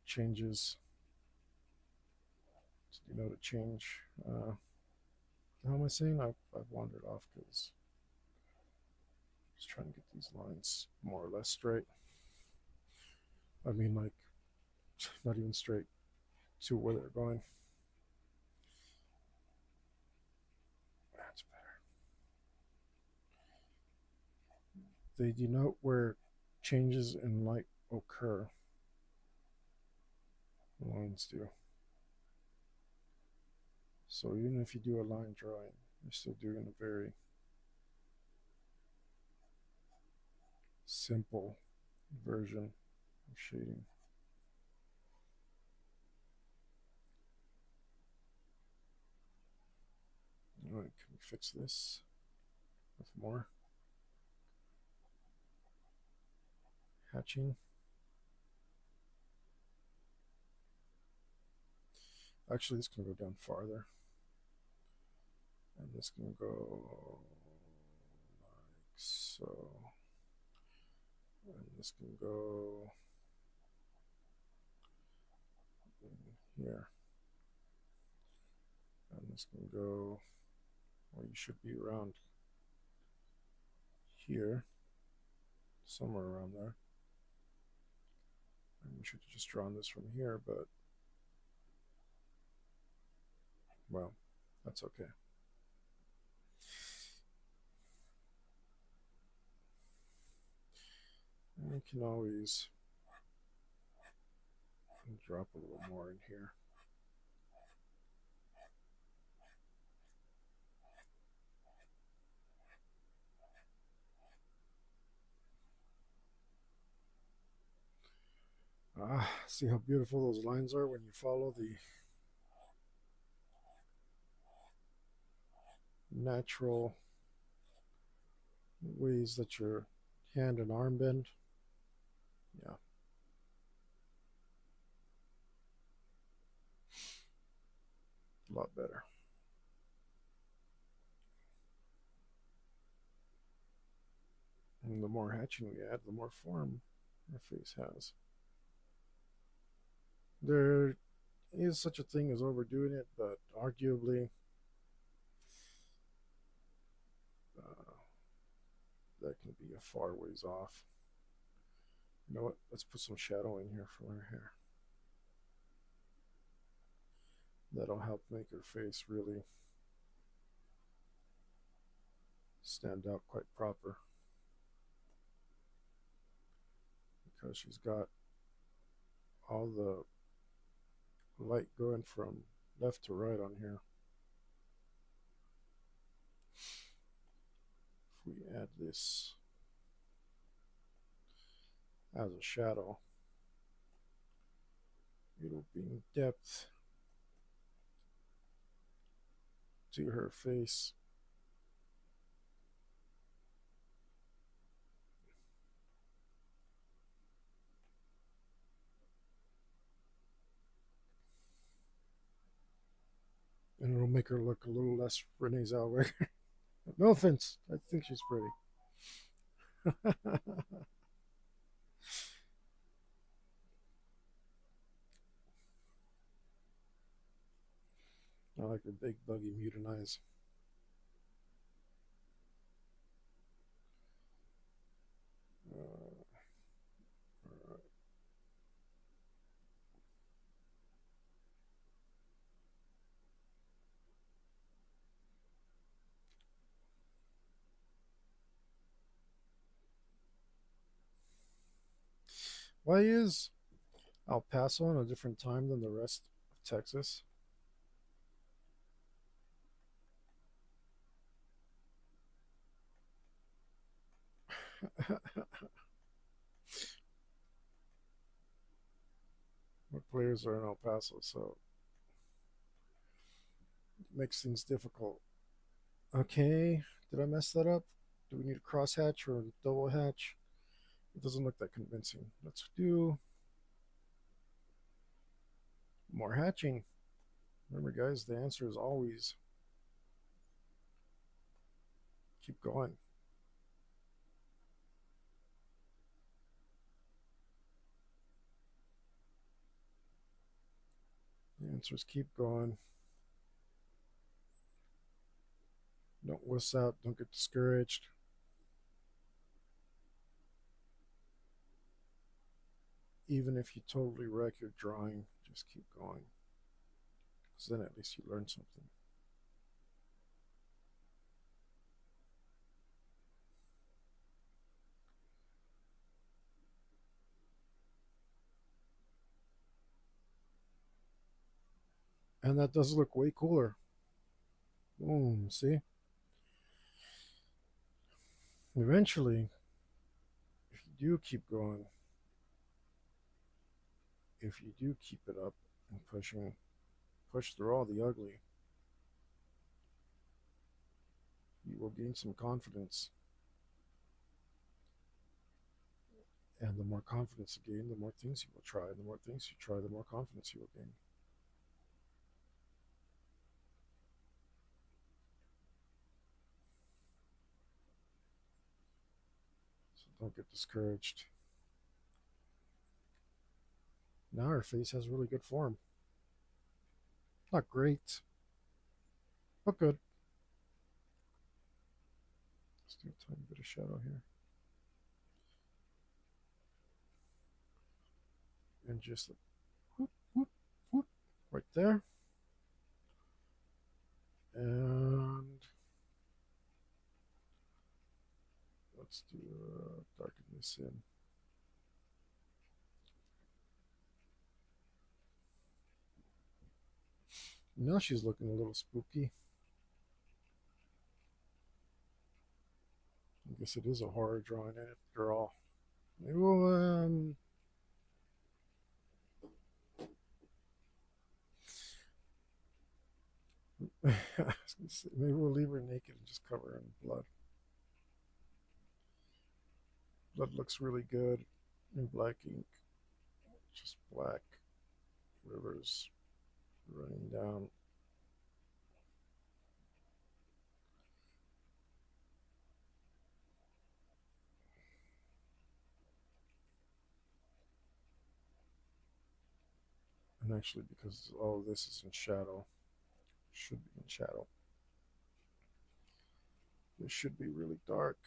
changes to denote a change. How am I saying? I've wandered off because I'm just trying to get these lines more or less straight. I mean, like, not even straight to where they're going. That's better. They denote where changes in light occur. The lines do. So even if you do a line drawing, you're still doing a very simple version of shading. All right, can we fix this with more hatching? Actually, this can go down farther. And this can go like so. And this can go in here. And this can go, well, you should be around here, somewhere around there. And we should have just drawn this from here, but well, that's okay. And we can always drop a little more in here. See how beautiful those lines are when you follow the natural ways that your hand and arm bend. Yeah. A lot better. And the more hatching we add, the more form our face has. There is such a thing as overdoing it, but arguably uh, that can be a far ways off. You know what? Let's put some shadow in here for her hair. That'll help make her face really stand out quite proper. Because she's got all the light going from left to right on here. If we add this as a shadow, it'll bring depth to her face. And it'll make her look a little less Renee Zellweger. No offense, I think she's pretty. I like her big, buggy, mutant eyes. All right. Why is El Paso on a different time than the rest of Texas? What players are in El Paso, so it makes things difficult. Okay, did I mess that up? Do we need a cross hatch or a double hatch? It doesn't look that convincing. Let's do more hatching. Remember, guys, the answer is always keep going. The answer is keep going. Don't wuss out. Don't get discouraged. Even if you totally wreck your drawing, just keep going. Because then at least you learn something. And that does look way cooler. Boom, see? Eventually, if you do keep going, if you do keep it up and push through all the ugly, you will gain some confidence. And the more confidence you gain, the more things you will try. And the more things you try, the more confidence you will gain. So don't get discouraged. Now her face has really good form. Not great, but good. Let's do a tiny bit of shadow here. And just whoop, whoop, whoop, right there. And let's do darken this in. Now she's looking a little spooky. I guess it is a horror drawing after all. Maybe we'll maybe we'll leave her naked and just cover her in blood. Blood looks really good in black ink. Just black rivers running down. And actually, because all of this is in shadow, should be in shadow. This should be really dark,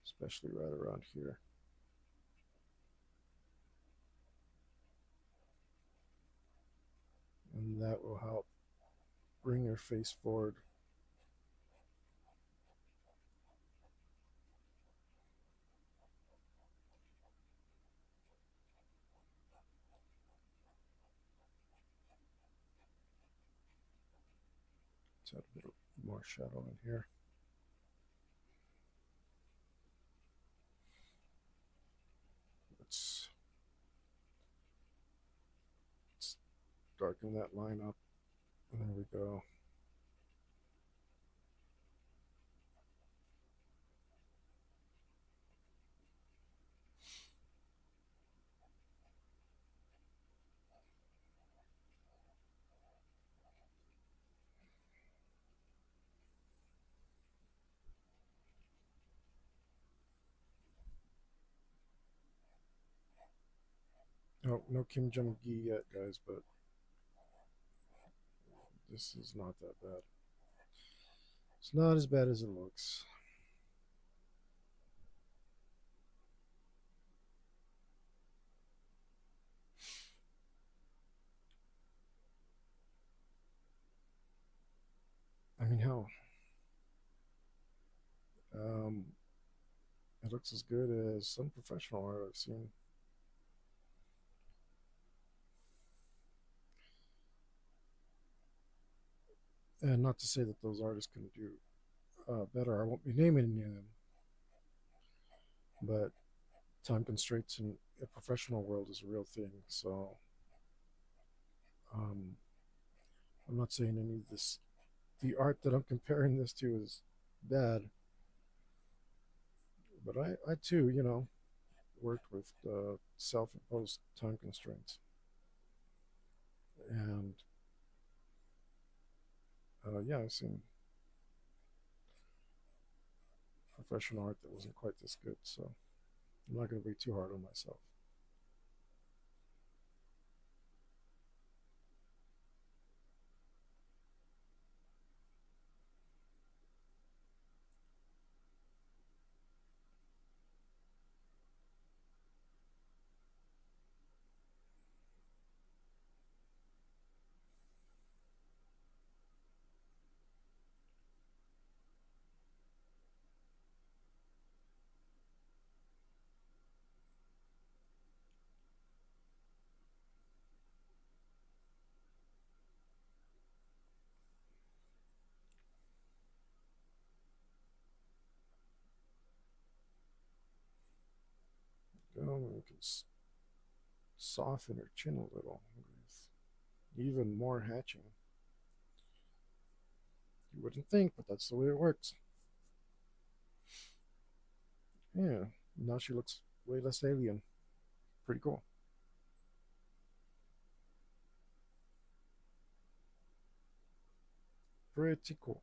especially right around here. And that will help bring your face forward. Let's add a bit more shadow in here. Let's darken that line up. There we go. Oh, no Kim Jong Gi yet, guys, but this is not that bad. It's not as bad as it looks. I mean, hell, um, it looks as good as some professional art I've seen. And not to say that those artists couldn't do better. I won't be naming any of them, but time constraints in a professional world is a real thing. So um, I'm not saying any of this. The art that I'm comparing this to is bad, but I too, worked with self-imposed time constraints, and yeah, I've seen professional art that wasn't quite this good. So I'm not going to be too hard on myself. We can soften her chin a little with even more hatching. You wouldn't think, but that's the way it works. Yeah, now she looks way less alien. Pretty cool. Pretty cool.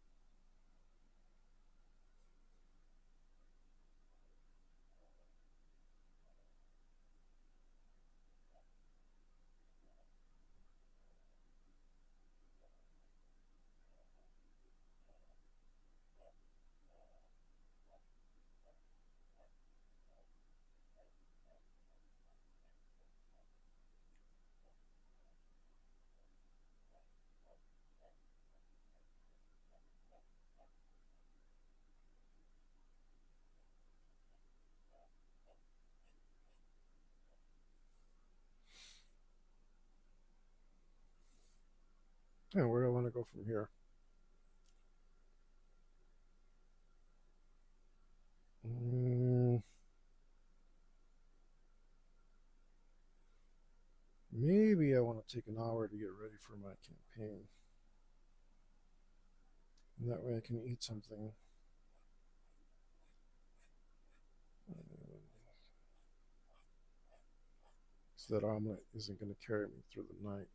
Yeah, where do I want to go from here? Mm, maybe I want to take an hour to get ready for my campaign. And that way I can eat something. So that omelet isn't going to carry me through the night.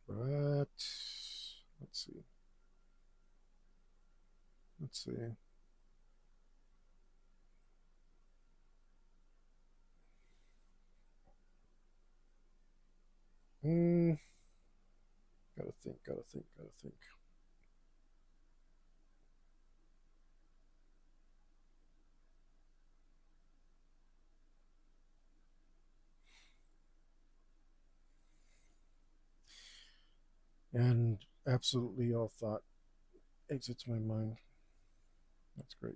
But let's see. Let's see. Mm, gotta think, gotta think, gotta think. And absolutely all thought exits my mind. That's great.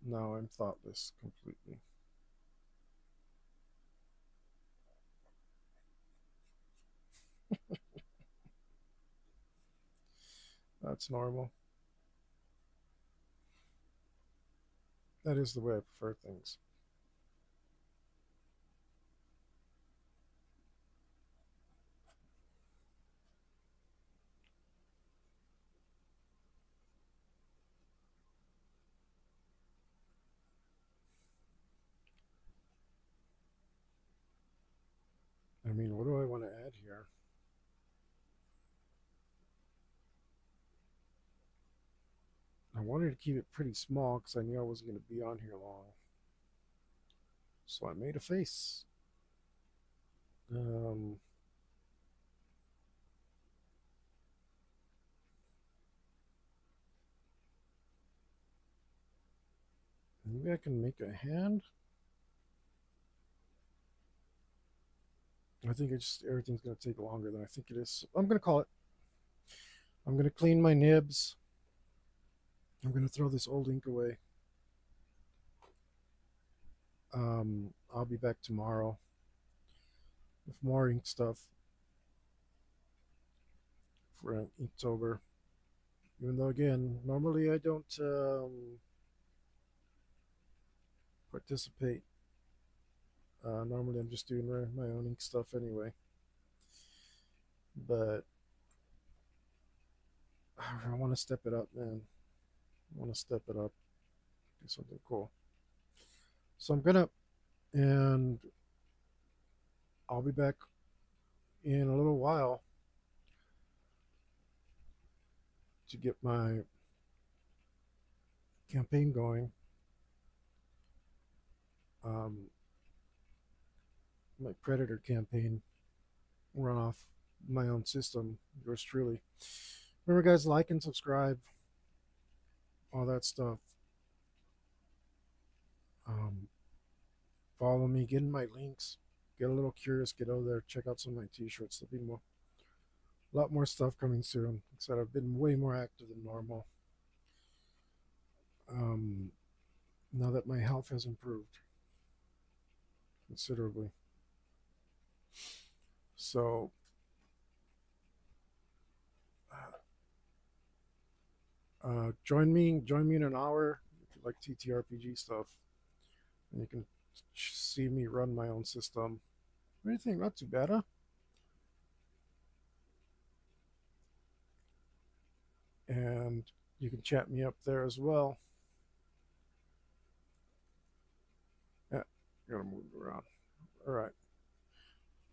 Now I'm thoughtless completely. That's normal. That is the way I prefer things. I mean, what do I want to add here? I wanted to keep it pretty small because I knew I wasn't going to be on here long. So I made a face. Um, maybe I can make a hand. I think it's just everything's going to take longer than I think it is. I'm going to call it. I'm going to clean my nibs. I'm going to throw this old ink away. I'll be back tomorrow with more ink stuff for Inktober. Even though, again, normally I don't participate. Normally I'm just doing my own ink stuff anyway. But I want to step it up, man. I want to step it up, do something cool. So I'm gonna, and I'll be back in a little while to get my campaign going. Um, my Predator campaign run off my own system. Yours truly. Remember, guys, like and subscribe, all that stuff. Um, follow me, get in my links, get a little curious, get over there, check out some of my t-shirts. There'll be more, a lot more stuff coming soon. Like I said, I've been way more active than normal. Um, now that my health has improved considerably. So join me in an hour if you like TTRPG stuff, and you can see me run my own system. What do you think? Not too bad, huh? And you can chat me up there as well. Yeah, gotta move it around. All right,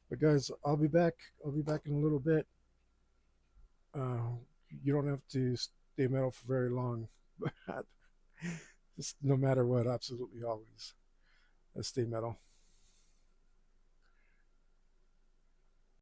but guys, I'll be back. I'll be back in a little bit. Uh, you don't have to stay metal for very long, but just no matter what, absolutely always stay metal.